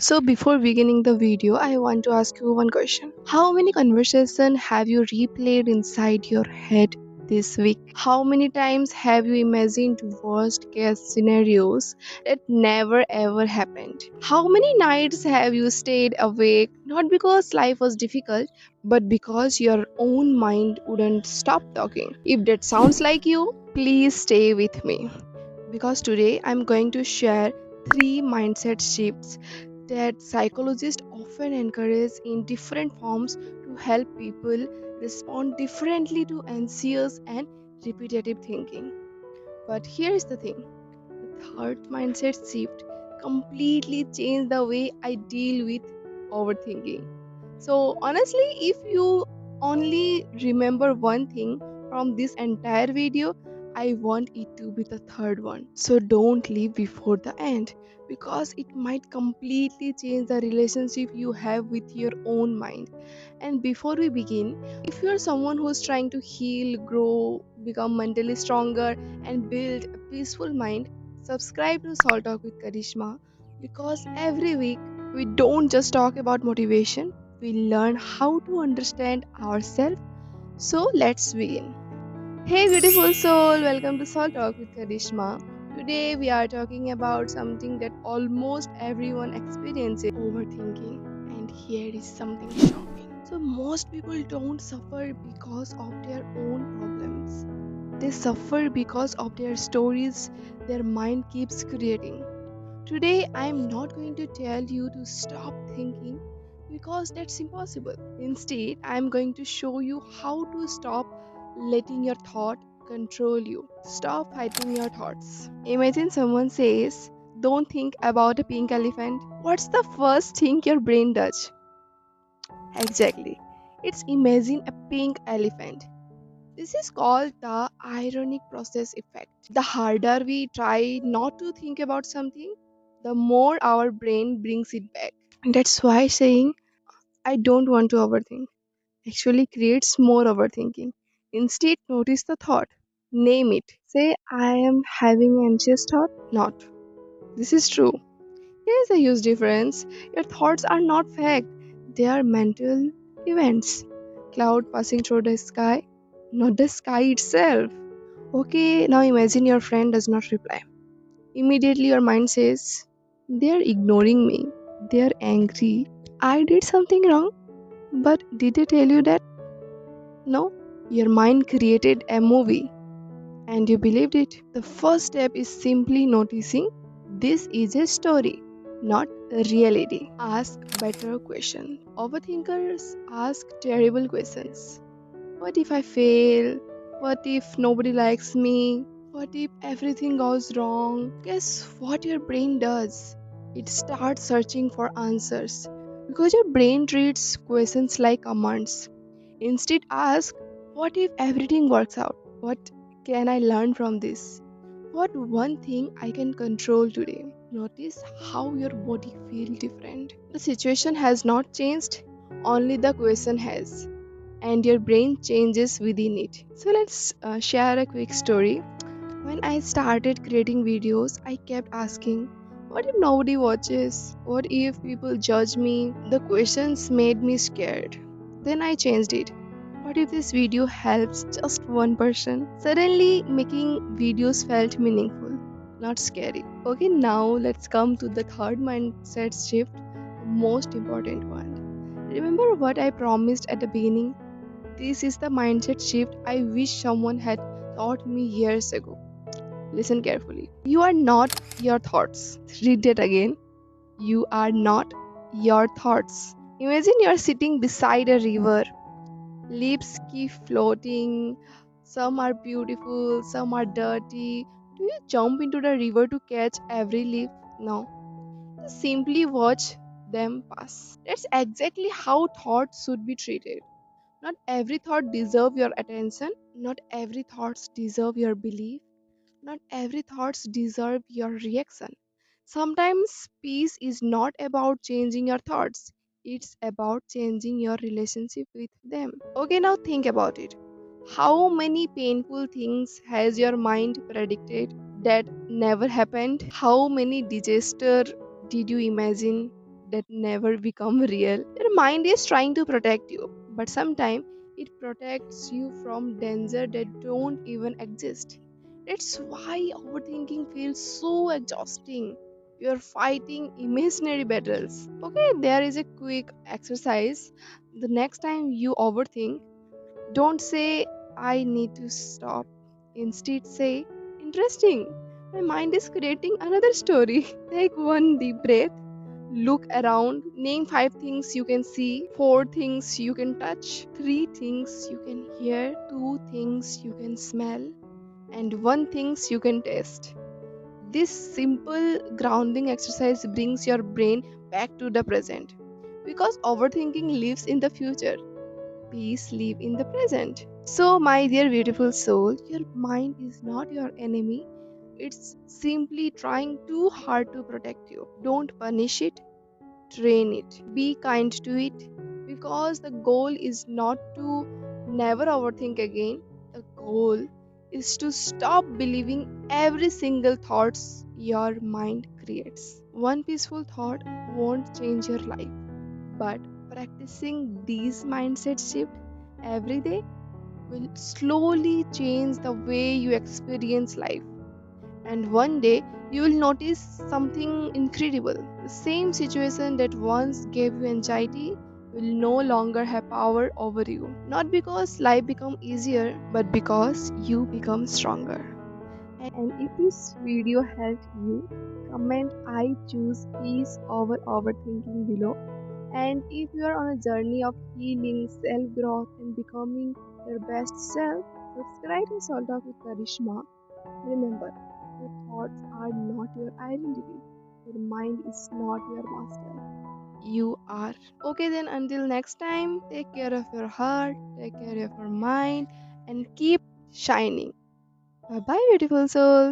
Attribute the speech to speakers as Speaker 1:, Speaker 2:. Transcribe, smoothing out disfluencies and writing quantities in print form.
Speaker 1: So before beginning the video, I want to ask you one question. How many conversations have you replayed inside your head this week? How many times have you imagined worst case scenarios that never ever happened? How many nights have you stayed awake not because life was difficult but because your own mind wouldn't stop talking? If that sounds like you, please stay with me because today I'm going to share three mindset shifts that psychologists often encourage in different forms to help people respond differently to anxious and repetitive thinking. But here's the thing, the third mindset shift completely changed the way I deal with overthinking. So, honestly, if you only remember one thing from this entire video, I want it to be the third one. So, don't leave before the end because it might completely change the relationship you have with your own mind. And before we begin, if you're someone who's trying to heal, grow, become mentally stronger, and build a peaceful mind, subscribe to Salt Talk with Karishma because every week we don't just talk about motivation, we learn how to understand ourselves. So let's begin. Hey, beautiful soul, welcome to Salt Talk with Karishma. Today we are talking about something that almost everyone experiences, overthinking. And here is something shocking. So, most people don't suffer because of their own problems, they suffer because of their stories their mind keeps creating. Today, I am not going to tell you to stop thinking because that's impossible. Instead, I am going to show you how to stop letting your thought control you. Stop fighting your thoughts. Imagine someone says, "Don't think about a pink elephant." What's the first thing your brain does? Exactly. It's imagine a pink elephant. This is called the ironic process effect. The harder we try not to think about something, the more our brain brings it back. And that's why saying, "I don't want to overthink," actually creates more overthinking. Instead, notice the thought, name it. Say, "I am having an anxious thought." Not, "This is true." Here's a huge difference. Your thoughts are not fact, they are mental events. Cloud passing through the sky, not the sky itself. Okay, now imagine your friend does not reply. Immediately your mind says, "They're ignoring me. They're angry. I did something wrong." But did they tell you that? No. Your mind created a movie and you believed it. The first step is simply noticing this is a story, not a reality. Ask better questions. Overthinkers ask terrible questions. What if I fail? What if nobody likes me? What if everything goes wrong? Guess what your brain does? It starts searching for answers because your brain treats questions like commands. Instead, ask, "What if everything works out? What can I learn from this? What one thing I can control today?" Notice how your body feels different. The situation has not changed, only the question has, and your brain changes within it. So let's share a quick story. When I started creating videos, I kept asking, "What if nobody watches? What if people judge me?" The questions made me scared. Then I changed it. What if this video helps just one person? Suddenly, making videos felt meaningful, not scary. Okay, now let's come to the third mindset shift, the most important one. Remember what I promised at the beginning? This is the mindset shift I wish someone had taught me years ago. Listen carefully. You are not your thoughts. Read that again. You are not your thoughts. Imagine you are sitting beside a river. Leaves keep floating. Some are beautiful, some are dirty. Do you jump into the river to catch every leaf? No. You simply watch them pass. That's exactly how thoughts should be treated. Not every thought deserves your attention. Not every thoughts deserve your belief. Not every thoughts deserve your reaction. Sometimes peace is not about changing your thoughts. It's about changing your relationship with them. Okay, now think about it. How many painful things has your mind predicted that never happened? How many disaster did you imagine that never become real. Your mind is trying to protect you, but sometimes it protects you from danger that don't even exist. That's why overthinking feels so exhausting. You're fighting imaginary battles. Okay, there is a quick exercise. The next time you overthink, don't say, I need to stop. Instead, say, interesting. My mind is creating another story. Take one deep breath. Look around. Name five things you can see, four things you can touch, three things you can hear, two things you can smell, and one things you can taste. This simple grounding exercise brings your brain back to the present. Because overthinking lives in the future, peace live in the present. So, my dear beautiful soul, your mind is not your enemy. It's simply trying too hard to protect you. Don't punish it, train it. Be kind to it because the goal is not to never overthink again. The goal is to stop believing every single thoughts your mind creates. One peaceful thought won't change your life, but practicing these mindset shift every day will slowly change the way you experience life. And one day you will notice something incredible. The same situation that once gave you anxiety will no longer have power over you. Not because life become easier, but because you become stronger. And if this video helped you, comment I choose peace over overthinking below. And if you are on a journey of healing, self growth, and becoming your best self, subscribe to Soul Talk with Karishma. Remember, your thoughts are not your identity. Your mind is not your master. You are. Okay, then until next time, take care of your heart, take care of your mind, and keep shining. Bye bye, beautiful souls.